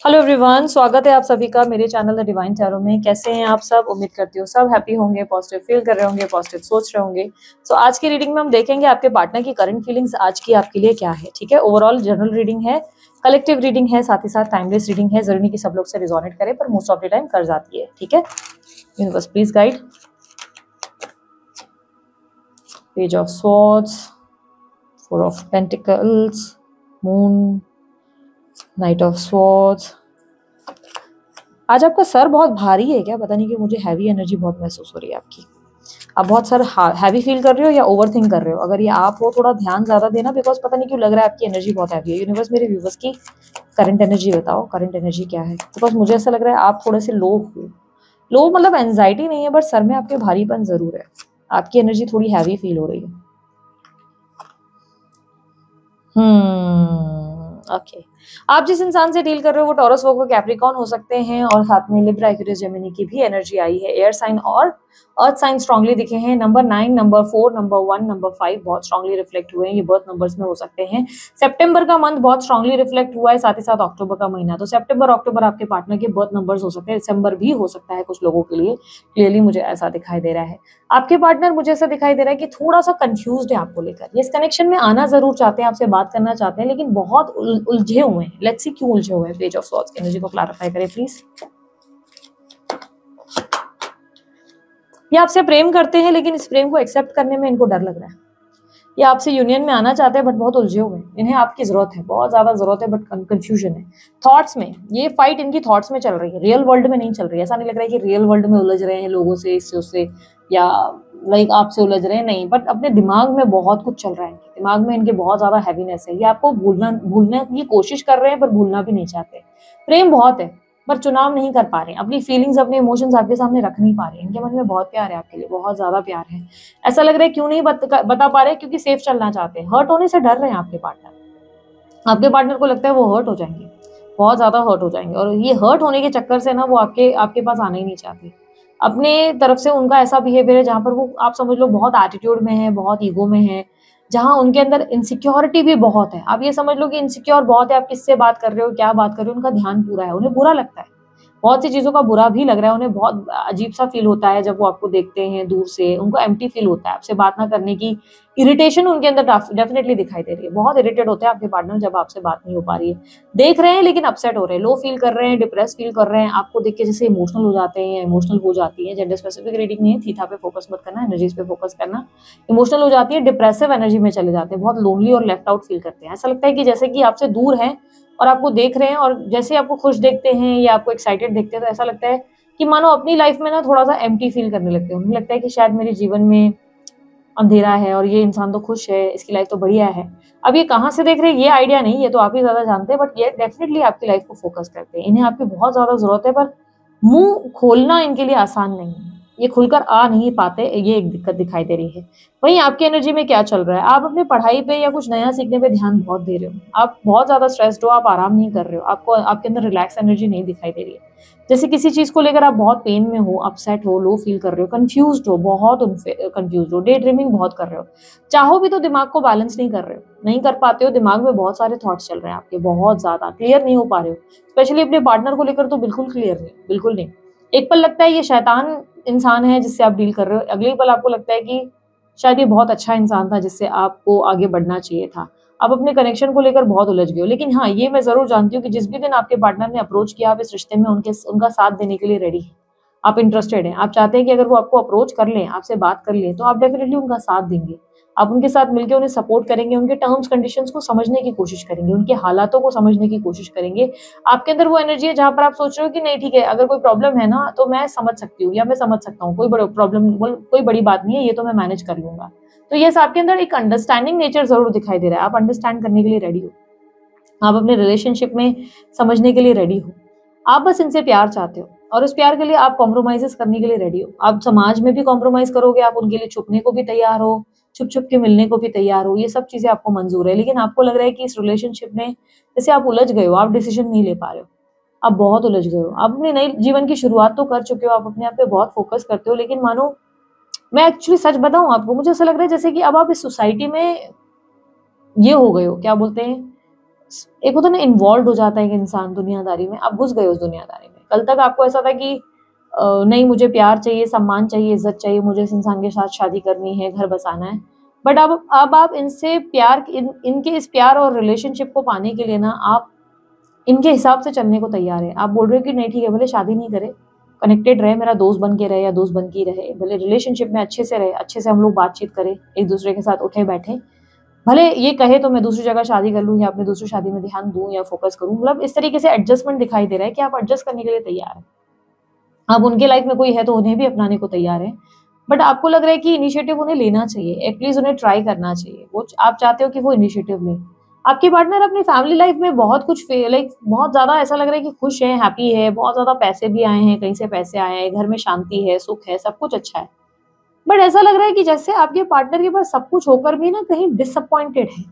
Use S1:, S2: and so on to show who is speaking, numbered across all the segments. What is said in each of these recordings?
S1: Hello everyone, स्वागत है आप सभी का मेरे चैनल द डिवाइन टैरो में। कैसे हैं आप सब? उम्मीद करती हूँ सब हैप्पी होंगे, पॉजिटिव फील कर रहे होंगे, पॉजिटिव सोच रहे होंगे। सो आज की रीडिंग में हम देखेंगे आपके पार्टनर की करंट फीलिंग्स आज की आपके लिए क्या है। ठीक है, ओवरऑल जनरल रीडिंग है, कलेक्टिव रीडिंग है, साथ ही साथ टाइमलेस रीडिंग है। जरूरी नहीं कि सब लोग से रिजोनेट करे, पर मोस्ट ऑफ द टाइम कर जाती है। ठीक है, universe please guide. Page of swords, four of pentacles, moon, night of swords. आज आपका सर बहुत भारी है क्या? पता नहीं कि मुझे हैवी एनर्जी बहुत महसूस हो रही है आपकी। आप बहुत सर हैवी फील कर रहे हो या ओवर थिंक कर रहे हो? अगर ये आप हो, थोड़ा ध्यान ज्यादा देना, बिकॉज पता नहीं क्यों लग रहा है आपकी एनर्जी बहुत हैवी है। यूनिवर्स मेरे व्यूवर्स की करंट एनर्जी बताओ, करंट एनर्जी क्या है? बिकॉज मुझे ऐसा लग रहा है आप थोड़े से लो हो। लो मतलब एंजाइटी नहीं है, बट सर में आपके भारीपन जरूर है। आपकी एनर्जी थोड़ी हैवी फील हो रही है। ओके। आप जिस इंसान से डील कर रहे हो वो टॉरस, वर्गो, कैप्रिकॉर्न हो सकते हैं, और साथ में लिब्रा, एक्वेरियस, जेमिनी की भी एनर्जी आई है। एयर साइन और अर्थ साइन स्ट्रांगली दिखे हैं। नंबर 9, नंबर 4, नंबर 1, नंबर 5 बहुत स्ट्रांगली रिफ्लेक्ट हुए हैं। ये बर्थ नंबर्स में हो सकते हैं। सितंबर का मंथ बहुत स्ट्रांगली रिफ्लेक्ट हुआ है, साथ ही साथ अक्टूबर का महीना। तो सितंबर अक्टूबर आपके पार्टनर के बर्थ नंबर्स हो सकते हैं। दिसंबर भी हो सकता है कुछ लोगों के लिए। क्लियरली मुझे ऐसा दिखाई दे रहा है। आपके पार्टनर मुझे ऐसा दिखाई दे रहा है कि थोड़ा सा कंफ्यूज्ड है आपको लेकर। ये इस कनेक्शन में आना जरूर चाहते हैं, आपसे बात करना चाहते हैं, लेकिन बहुत उलझे हुए हैं। लेट्स सी क्यों उलझे हुए हैं। पेज ऑफ सॉर्ड्स की एनर्जी को क्लैरिफाई करें प्लीज। ये आपसे प्रेम करते हैं, लेकिन इस प्रेम को एक्सेप्ट करने में इनको डर लग रहा है। ये आपसे यूनियन में आना चाहते हैं, बट बहुत उलझे हुए हैं। इन्हें आपकी जरूरत है, बहुत ज्यादा जरूरत है, बट कंफ्यूजन है थॉट्स में। ये फाइट इनकी थॉट्स में चल रही है, रियल वर्ल्ड में नहीं चल रही है। ऐसा नहीं लग रहा है कि रियल वर्ल्ड में उलझ रहे हैं लोगों से, इससे उससे, या लाइक आपसे उलझ रहे हैं, नहीं। बट अपने दिमाग में बहुत कुछ चल रहा है। दिमाग में इनके बहुत ज्यादा हैवीनेस है। ये आपको भूलने की कोशिश कर रहे हैं, पर भूलना भी नहीं चाहते। प्रेम बहुत है, पर चुनाव नहीं कर पा रहे हैं। अपनी फीलिंग्स, अपने इमोशंस आपके सामने रख नहीं पा रहे हैं। इनके मन में बहुत प्यार है आपके लिए, बहुत ज्यादा प्यार है। ऐसा लग रहा है क्यों नहीं बता पा रहे, क्योंकि सेफ चलना चाहते हैं। हर्ट होने से डर रहे हैं आपके पार्टनर। आपके पार्टनर को लगता है वो हर्ट हो जाएंगे, बहुत ज्यादा हर्ट हो जाएंगे, और ये हर्ट होने के चक्कर से ना वो आपके आपके पास आना ही नहीं चाहते। अपने तरफ से उनका ऐसा बिहेवियर है जहां पर वो, आप समझ लो, बहुत एटीट्यूड में है, बहुत ईगो में है, जहां उनके अंदर इनसिक्योरिटी भी बहुत है। आप ये समझ लो कि इनसिक्योर बहुत है। आप किससे बात कर रहे हो, क्या बात कर रहे हो, उनका ध्यान पूरा है। उन्हें बुरा लगता है, बहुत सी चीजों का बुरा भी लग रहा है उन्हें। बहुत अजीब सा फील होता है जब वो आपको देखते हैं दूर से। उनको एम्प्टी फील होता है, आपसे बात ना करने की इरिटेशन उनके अंदर डेफिनेटली दिखाई दे रही है। बहुत इरिटेट होते हैं आपके पार्टनर जब आपसे बात नहीं हो पा रही है। देख रहे हैं लेकिन अपसेट हो रहे हैं, लो फील कर रहे हैं, डिप्रेस फील कर रहे हैं। आपको देख के जैसे इमोशनल हो जाते हैं, इमोशनल हो जाती है। जेंडर स्पेसिफिक रीडिंग नहीं है, थीथा पे फोकस मत करना, एनर्जीज पे फोकस करना। इमोशनल हो जाती है, डिप्रेसिव एनर्जी में चले जाते हैं, बहुत लोनली और लेफ्ट आउट फील करते हैं। ऐसा लगता है कि जैसे कि आपसे दूर है और आपको देख रहे हैं, और जैसे आपको खुश देखते हैं या आपको एक्साइटेड देखते हैं, तो ऐसा लगता है कि मानो अपनी लाइफ में ना थोड़ा सा एम्प्टी फील करने लगते हैं। उन्हें लगता है कि शायद मेरे जीवन में अंधेरा है और ये इंसान तो खुश है, इसकी लाइफ तो बढ़िया है। अब ये कहाँ से देख रहे हैं ये आइडिया नहीं, ये तो आप ही ज्यादा जानते हैं, बट ये डेफिनेटली आपकी लाइफ को फोकस करते हैं। इन्हें आपकी बहुत ज्यादा जरूरत है, पर मुंह खोलना इनके लिए आसान नहीं है। ये खुलकर आ नहीं पाते, ये एक दिक्कत दिखाई दे रही है। वहीं आपकी एनर्जी में क्या चल रहा है? आप अपने पढ़ाई पे या कुछ नया सीखने पे ध्यान बहुत दे रहे हो। आप बहुत ज्यादा स्ट्रेस्ड हो, आप आराम नहीं कर रहे हो, आपको आपके अंदर रिलैक्स एनर्जी नहीं दिखाई दे रही है। जैसे किसी चीज को लेकर आप बहुत पेन में हो, अपसेट हो, लो फील कर रहे हो, कंफ्यूज हो, बहुत कंफ्यूज हो, डे ड्रीमिंग बहुत कर रहे हो। चाहो भी तो दिमाग को बैलेंस नहीं कर रहे हो, नहीं कर पाते हो। दिमाग में बहुत सारे थॉट्स चल रहे हैं आपके, बहुत ज्यादा क्लियर नहीं हो पा रहे हो। स्पेशली अपने पार्टनर को लेकर तो बिल्कुल क्लियर नहीं, बिल्कुल नहीं। एक पल लगता है ये शैतान इंसान है जिससे आप डील कर रहे हो, अगले पल आपको लगता है कि शायद ये बहुत अच्छा इंसान था जिससे आपको आगे बढ़ना चाहिए था। आप अपने कनेक्शन को लेकर बहुत उलझ गए हो। लेकिन हाँ, ये मैं जरूर जानती हूँ कि जिस भी दिन आपके पार्टनर ने अप्रोच किया, आप इस रिश्ते में उनका साथ देने के लिए रेडी हैं। आप इंटरेस्टेड हैं, आप चाहते हैं कि अगर वो आपको अप्रोच कर लें, आपसे बात कर लें, तो आप डेफिनेटली उनका साथ देंगे। आप उनके साथ मिलकर उन्हें सपोर्ट करेंगे, उनके टर्म्स कंडीशंस को समझने की कोशिश करेंगे, उनके हालातों को समझने की कोशिश करेंगे। आपके अंदर वो एनर्जी है जहां पर आप सोच रहे हो कि नहीं ठीक है, अगर कोई प्रॉब्लम है ना तो मैं समझ सकती हूँ, या मैं समझ सकता हूँ, कोई बड़ी प्रॉब्लम, कोई बड़ी बात नहीं है, ये तो मैं मैनेज कर लूंगा। तो ये आपके अंदर एक अंडरस्टैंडिंग नेचर जरूर दिखाई दे रहा है। आप अंडरस्टैंड करने के लिए रेडी हो, आप अपने रिलेशनशिप में समझने के लिए रेडी हो। आप बस इनसे प्यार चाहते हो, और उस प्यार के लिए आप कॉम्प्रोमाइजेस करने के लिए रेडी हो। आप समाज में भी कॉम्प्रोमाइज करोगे, आप उनके लिए छुपने को भी तैयार हो, छुप छुप के मिलने को भी तैयार हो। ये सब चीजें आपको मंजूर है, लेकिन आपको लग रहा है कि इस रिलेशनशिप में जैसे आप उलझ गए हो, आप डिसीजन नहीं ले पा रहे हो, आप बहुत उलझ गए हो। आप अपने नए जीवन की शुरुआत तो कर चुके हो, आप अपने आप पे बहुत फोकस करते हो, लेकिन मानो, मैं एक्चुअली सच बताऊं आपको, मुझे ऐसा लग रहा है जैसे कि अब आप इस सोसाइटी में ये हो गए हो, क्या बोलते हैं, एक होता है ना, इन्वॉल्व हो जाता है एक इंसान दुनियादारी में, आप घुस गए उस दुनियादारी में। कल तक आपको ऐसा था कि नहीं मुझे प्यार चाहिए, सम्मान चाहिए, इज्जत चाहिए, मुझे इस इंसान के साथ शादी करनी है, घर बसाना है। बट अब आप इनसे प्यार, इनके इस प्यार और रिलेशनशिप को पाने के लिए ना आप इनके हिसाब से चलने को तैयार है। आप बोल रहे हो कि नहीं ठीक है, भले शादी नहीं करे, कनेक्टेड रहे, मेरा दोस्त बन के रहे या दोस्त बन के रहे, भले रिलेशनशिप में अच्छे से रहे, अच्छे से हम लोग बातचीत करें, एक दूसरे के साथ उठे बैठे, भले ये कहे तो मैं दूसरी जगह शादी कर लूँ या अपनी दूसरी शादी में ध्यान दूं या फोकस करूं। मतलब इस तरीके से एडजस्टमेंट दिखाई दे रहा है कि आप एडजस्ट करने के लिए तैयार है। अब उनके लाइफ में कोई है तो उन्हें भी अपनाने को तैयार है। बट आपको लग रहा है कि इनिशिएटिव उन्हें लेना चाहिए, एटलीस्ट उन्हें ट्राई करना चाहिए। वो आप चाहते हो कि वो इनिशिएटिव ले। आपके पार्टनर अपनी फैमिली लाइफ में बहुत कुछ लाइक बहुत ज्यादा ऐसा लग रहा है कि खुश है, हैप्पी है, बहुत ज्यादा पैसे भी आए हैं, कहीं से पैसे आए हैं, घर में शांति है, सुख है, सब कुछ अच्छा है। बट ऐसा लग रहा है कि जैसे आपके पार्टनर के पास सब कुछ होकर भी ना कहीं डिसअपॉइंटेड है,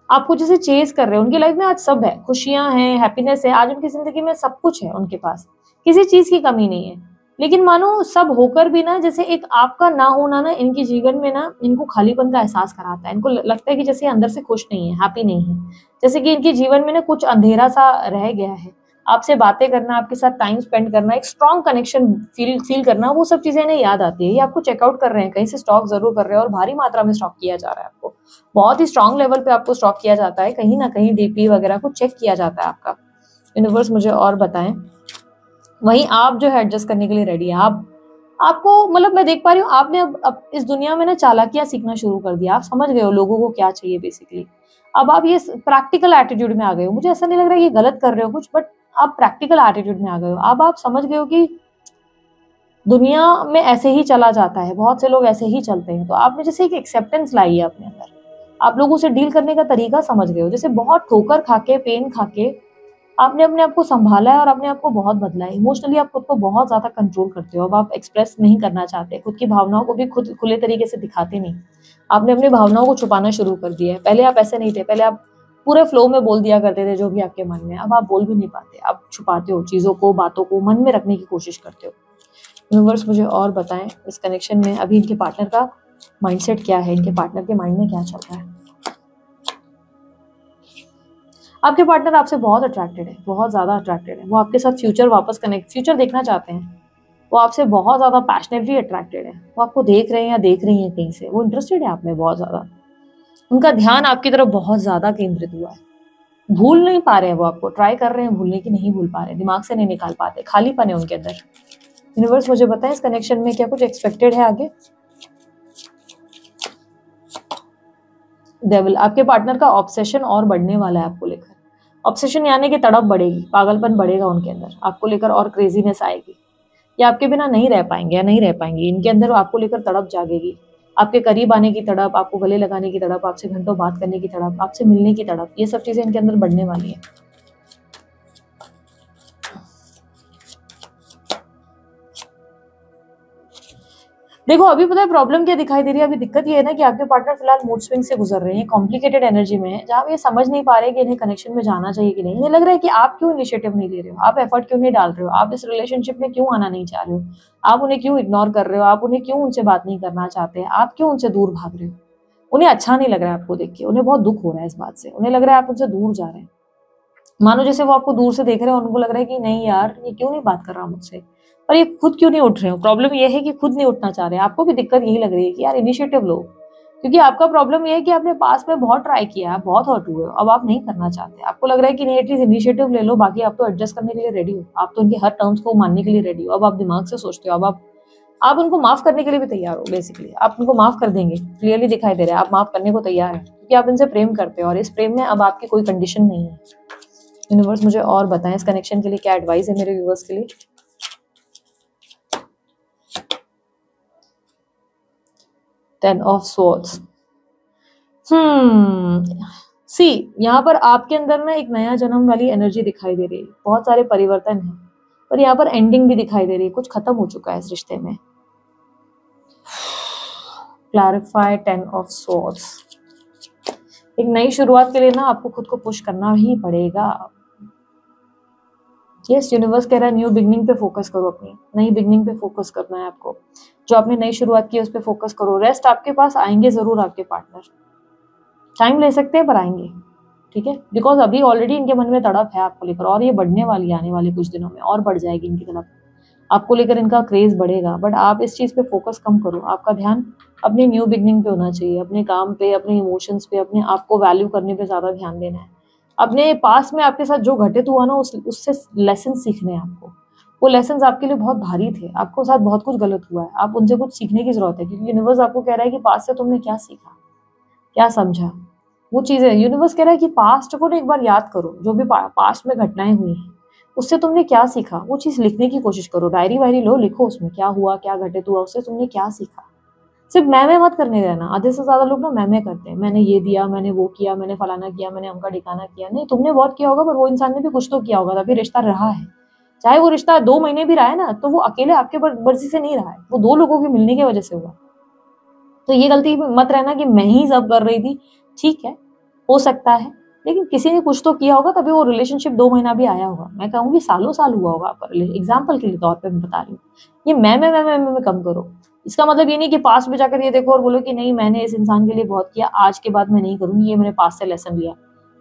S1: आपको जैसे चेज कर रहे हैं। उनकी लाइफ में आज सब है, खुशियां हैं, हैप्पीनेस है, आज उनकी जिंदगी में सब कुछ है, उनके पास किसी चीज की कमी नहीं है। लेकिन मानो सब होकर भी ना, जैसे एक आपका ना होना ना इनके जीवन में ना इनको खालीपन का एहसास कराता है। इनको लगता है कि जैसे अंदर से खुश नहीं है, हैप्पी नहीं है, जैसे कि इनके जीवन में ना कुछ अंधेरा सा रह गया है। आपसे बातें करना, आपके साथ टाइम स्पेंड करना, एक स्ट्रॉन्ग कनेक्शन फील करना, वो सब चीजें इन्हें याद आती है। ये आपको चेकआउट कर रहे हैं, कहीं से स्टॉक जरूर कर रहे हैं, और भारी मात्रा में स्टॉक किया जा रहा है आपको, बहुत ही स्ट्रॉन्ग लेवल पे आपको स्टॉक किया जाता है, कहीं ना कहीं डीपी वगैरह को चेक किया जाता है आपका। यूनिवर्स मुझे और बताएं। वहीं आप जो है एडजस्ट करने के लिए रेडी है। आपको मतलब मैं देख पा रही हूँ, आपने अब इस दुनिया में ना चालाकियां सीखना शुरू कर दिया। आप समझ गए हो लोगों को क्या चाहिए बेसिकली। अब आप ये प्रैक्टिकल एटीट्यूड में आ गए हो। मुझे ऐसा नहीं लग रहा है ये गलत कर रहे हो कुछ, बट आप प्रैक्टिकल एटीट्यूड में आ गए हो। अब आप समझ गए हो कि दुनिया में ऐसे ही चला जाता है, बहुत से लोग ऐसे ही चलते हैं। तो आपने जैसे एक एक्सेप्टेंस लाई है अपने अंदर, आप लोगों से डील करने का तरीका समझ गए हो। जैसे बहुत ठोकर खाके, पेन खाके आपने अपने आप को संभाला है और अपने आप को बहुत बदला है। इमोशनली आप खुद को बहुत ज्यादा कंट्रोल करते हो। अब आप एक्सप्रेस नहीं करना चाहते, खुद की भावनाओं को भी खुद खुले तरीके से दिखाते नहीं। आपने अपनी भावनाओं को छुपाना शुरू कर दिया है। पहले आप ऐसे नहीं थे, पहले आप पूरे फ्लो में बोल दिया करते थे जो भी आपके मन में। अब आप बोल भी नहीं पाते, आप छुपाते हो चीजों को, बातों को मन में रखने की कोशिश करते हो। यूनिवर्स मुझे और बताएं, इस कनेक्शन में अभी इनके पार्टनर का माइंडसेट क्या है, इनके पार्टनर के माइंड में क्या चल रहा है। आपके पार्टनर आपसे बहुत अट्रैक्टेड है, बहुत ज्यादा अट्रैक्टेड है। वो आपके साथ फ्यूचर देखना चाहते हैं। वो आपसे बहुत ज्यादा पैशनेटली अट्रैक्टेड है। वो आपको देख रहे हैं या देख रही हैं कहीं से, वो इंटरेस्टेड है आप में बहुत ज्यादा। उनका ध्यान आपकी तरफ बहुत ज्यादा केंद्रित हुआ है। भूल नहीं पा रहे हैं वो आपको, ट्राई कर रहे हैं भूलने की, नहीं भूल पा रहे, दिमाग से नहीं निकाल पाते, खालीपन है उनके अंदर। यूनिवर्स मुझे बताएं, इस कनेक्शन में क्या कुछ एक्सपेक्टेड है आगे। डेविल, आपके पार्टनर का ऑब्सेशन और बढ़ने वाला है आपको लेकर। ऑब्सेशन यानी कि तड़प बढ़ेगी, पागलपन बढ़ेगा उनके अंदर आपको लेकर, और क्रेजीनेस आएगी। या आपके बिना नहीं रह पाएंगे या नहीं रह पाएंगी। इनके अंदर आपको लेकर तड़प जागेगी, आपके करीब आने की तड़प, आपको गले लगाने की तड़प, आपसे घंटों बात करने की तड़प, आपसे मिलने की तड़प, ये सब चीजें इनके अंदर बढ़ने वाली है। देखो अभी पता है प्रॉब्लम क्या दिखाई दे रही है। अभी दिक्कत ये है ना कि आपके पार्टनर फिलहाल मूड स्विंग से गुजर रहे हैं, कॉम्प्लिकेटेड एनर्जी में है, जहाँ ये समझ नहीं पा रहे कि इन्हें कनेक्शन में जाना चाहिए कि नहीं। इन्हें लग रहा है कि आप क्यों इनिशिएटिव नहीं ले रहे हो, आप एफर्ट क्यों नहीं डाल रहे हो, आप इस रिलेशनशिप में क्यों आना नहीं चाह रहे हो, आप उन्हें क्यों इग्नोर कर रहे हो, आप उन्हें क्यों उनसे बात नहीं करना चाहते, आप क्यों उनसे दूर भाग रहे हो। उन्हें अच्छा नहीं लग रहा है आपको देख के, उन्हें बहुत दुख हो रहा है इस बात से। उन्हें लग रहा है आप उनसे दूर जा रहे हैं, मानो जैसे वो आपको दूर से देख रहे हैं। उनको लग रहा है कि नहीं यार, ये क्यों नहीं बात कर रहा मुझसे, और ये खुद क्यों नहीं उठ रहे हो। प्रॉब्लम ये है कि खुद नहीं उठना चाह रहे हैं। आपको भी दिक्कत यही लग रही है कि यार इनिशिएटिव लो, क्योंकि आपका प्रॉब्लम ये है कि आपने पास में बहुत ट्राई किया, आप बहुत हर्ट हुए हो, अब आप नहीं करना चाहते। आपको लग रहा है कि नहीं, एटलीस्ट इनिशिएटिव ले लो, बाकी आप तो एडजस्ट करने के लिए रेडी हो, आप तो उनके हर टर्म्स को मानने के लिए रेडी हो। अब आप दिमाग से सोचते हो, अब आप उनको माफ करने के लिए भी तैयार हो। बेसिकली आप उनको माफ कर देंगे, क्लियरली दिखाई दे रहा है आप माफ करने को तैयार है, क्योंकि आप इनसे प्रेम करते हो और इस प्रेम में अब आपकी कोई कंडीशन नहीं है। यूनिवर्स मुझे और बताएं, इस कनेक्शन के लिए क्या एडवाइस है मेरे व्यूअर्स के लिए। 10 ऑफ स्वॉर्ड्स। सी, यहाँ पर आपके अंदर ना एक नया जन्म वाली एनर्जी दिखाई दे रही है, बहुत सारे परिवर्तन है, पर यहाँ पर एंडिंग भी दिखाई दे रही है, कुछ खत्म हो चुका है इस रिश्ते में। Clarify 10 of swords. एक नई शुरुआत के लिए ना आपको खुद को पुश करना ही पड़ेगा। यस, यूनिवर्स कह रहा है न्यू बिगनिंग पे फोकस करो, अपनी नई बिगनिंग पे फोकस करना है आपको। जो आपने नई शुरुआत की है उस पे फोकस करो। रेस्ट आपके पास आएंगे जरूर, आपके पार्टनर टाइम ले सकते हैं पर आएंगे। ठीक है, बिकॉज अभी ऑलरेडी इनके मन में तड़प है आपको लेकर, और ये बढ़ने वाली है आने वाले कुछ दिनों में, और बढ़ जाएगी इनकी तड़प, आपको लेकर इनका क्रेज बढ़ेगा। बट आप इस चीज़ पे फोकस कम करो, आपका ध्यान अपनी न्यू बिगनिंग पे होना चाहिए, अपने काम पे, अपने इमोशंस पे, अपने आप को वैल्यू करने पे ज़्यादा ध्यान देना है। अपने पास में आपके साथ जो घटित हुआ ना उससे लेसन सीखने हैं आपको। वो लेसन आपके लिए बहुत भारी थे, आपको साथ बहुत कुछ गलत हुआ है, आप उनसे कुछ सीखने की जरूरत है, क्योंकि यूनिवर्स आपको कह रहा है कि पास्ट से तुमने क्या सीखा, क्या समझा। वो चीज़ें यूनिवर्स कह रहा है कि पास्ट को ना एक बार याद करो, जो भी पास्ट में घटनाएं हुई हैं उससे तुमने क्या सीखा, वो चीज़ लिखने की कोशिश करो, डायरी वायरी लो, लिखो उसमें क्या हुआ, क्या घटित हुआ, उससे तुमने क्या सीखा। सिर्फ मैं मत करने देना। आधे से ज्यादा लोग ना मैं करते हैं, मैंने ये दिया, मैंने वो किया, मैंने फलाना किया, मैंने अमका ढिकाना किया। नहीं, तुमने बहुत किया होगा, पर वो इंसान ने भी कुछ तो किया होगा, तभी रिश्ता रहा है। चाहे वो रिश्ता 2 महीने भी रहा है ना, तो वो अकेले आपके मर्जी से नहीं रहा है, वो 2 लोगों के मिलने की वजह से हुआ। तो ये गलती मत रहना कि मैं ही सब कर रही थी। ठीक है, हो सकता है, लेकिन किसी ने कुछ तो किया होगा, तभी वो रिलेशनशिप 2 महीना भी आया होगा। मैं कहूँगी सालों साल हुआ होगा आपका। एग्जाम्पल के लिए तौर पे मैं बता रही हूँ। ये मैं कम करो। इसका मतलब ये नहीं कि पास में जाकर ये देखो और बोलो कि नहीं मैंने इस इंसान के लिए बहुत किया, आज के बाद मैं नहीं करूंगी, ये मैंने पास से लेसन लिया।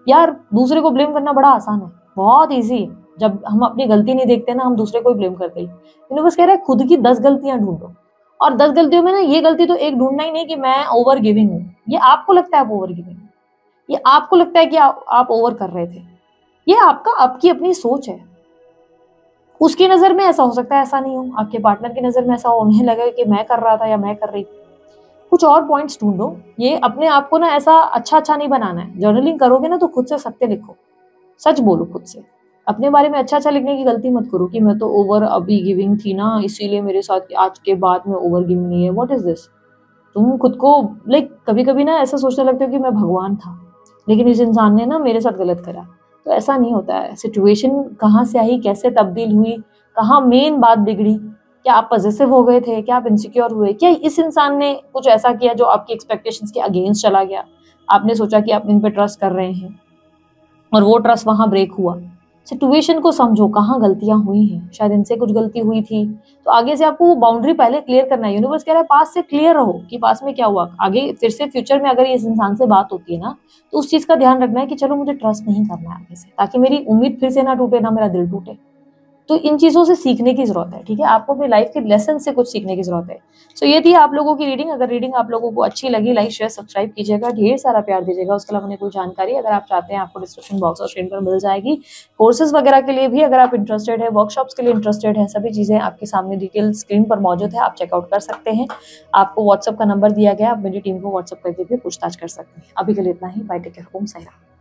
S1: यार, दूसरे को ब्लेम करना बड़ा आसान है, बहुत ईजी है। जब हम अपनी गलती नहीं देखते ना, हम दूसरे को ब्लेम करते हैं। यूनिवर्स कह रहा है खुद की 10 गलतियां ढूंढो, और 10 गलतियों में ना ये गलती तो एक ढूंढना ही नहीं कि मैं ओवर गिविंग हूँ। ये आपको लगता है आप ओवर गिविंग, ये आपको लगता है कि आप ओवर कर रहे थे। ये आपकी अपनी सोच है। उसकी नजर में ऐसा हो सकता है, ऐसा नहीं हो। आपके पार्टनर की नजर में ऐसा हो, उन्हें लगे कि मैं कर रहा था या मैं कर रही थी। कुछ और पॉइंट्स ढूंढो। ये अपने आप को ना ऐसा अच्छा नहीं बनाना है। जर्नलिंग करोगे ना तो खुद से सत्य लिखो, सच बोलो खुद से। अपने बारे में अच्छा लिखने की गलती मत करो कि मैं तो ओवर अभी गिविंग थी ना, इसीलिए मेरे साथ आज के बाद में ओवर गिविंग नहीं है। What is this? तुम खुद को कभी कभी ना ऐसा सोचने लगते हो कि मैं भगवान था, लेकिन इस इंसान ने ना मेरे साथ गलत करा। तो ऐसा नहीं होता है। सिचुएशन कहाँ से आई, कैसे तब्दील हुई, कहाँ मेन बात बिगड़ी, क्या आप पॉजिटिव हो गए थे, क्या आप इनसिक्योर हुए, क्या इस इंसान ने कुछ ऐसा किया जो आपकी एक्सपेक्टेशंस के अगेंस्ट चला गया। आपने सोचा कि आप इन पे ट्रस्ट कर रहे हैं और वो ट्रस्ट वहां ब्रेक हुआ। सिचुएशन को समझो, कहाँ गलतियां हुई हैं, शायद इनसे कुछ गलती हुई थी, तो आगे से आपको वो बाउंड्री पहले क्लियर करना है। यूनिवर्स कह रहा है पास से क्लियर रहो कि पास में क्या हुआ। आगे फिर से फ्यूचर में अगर इस इंसान से बात होती है ना, तो उस चीज का ध्यान रखना है कि चलो मुझे ट्रस्ट नहीं करना है आगे से, ताकि मेरी उम्मीद फिर से ना टूटे, ना मेरा दिल टूटे। तो इन चीजों से सीखने की जरूरत है, ठीक है। आपको अपनी लाइफ के लेसन से कुछ सीखने की जरूरत है। सो ये थी आप लोगों की रीडिंग। अगर रीडिंग आप लोगों को अच्छी लगी, लाइक शेयर सब्सक्राइब कीजिएगा, ढेर सारा प्यार दीजिएगा। उसके अलावा मैंने कोई जानकारी अगर आप चाहते हैं, आपको डिस्क्रिप्शन बॉक्स और स्क्रीन पर मिल जाएगी। कोर्सेज वगैरह के लिए भी अगर आप इंटरेस्टेड है, वर्कशॉप्स के लिए इंटरेस्टेड है, सभी चीजें आपके सामने डिटेल स्क्रीन पर मौजूद है, आप चेकआउट कर सकते हैं। आपको व्हाट्सअप का नंबर दिया गया, आप मेरी टीम को व्हाट्सअप करके भी पूछताछ कर सकते हैं। अभी के लिए इतना ही। बाय, टेक केयर, ओम साई राम।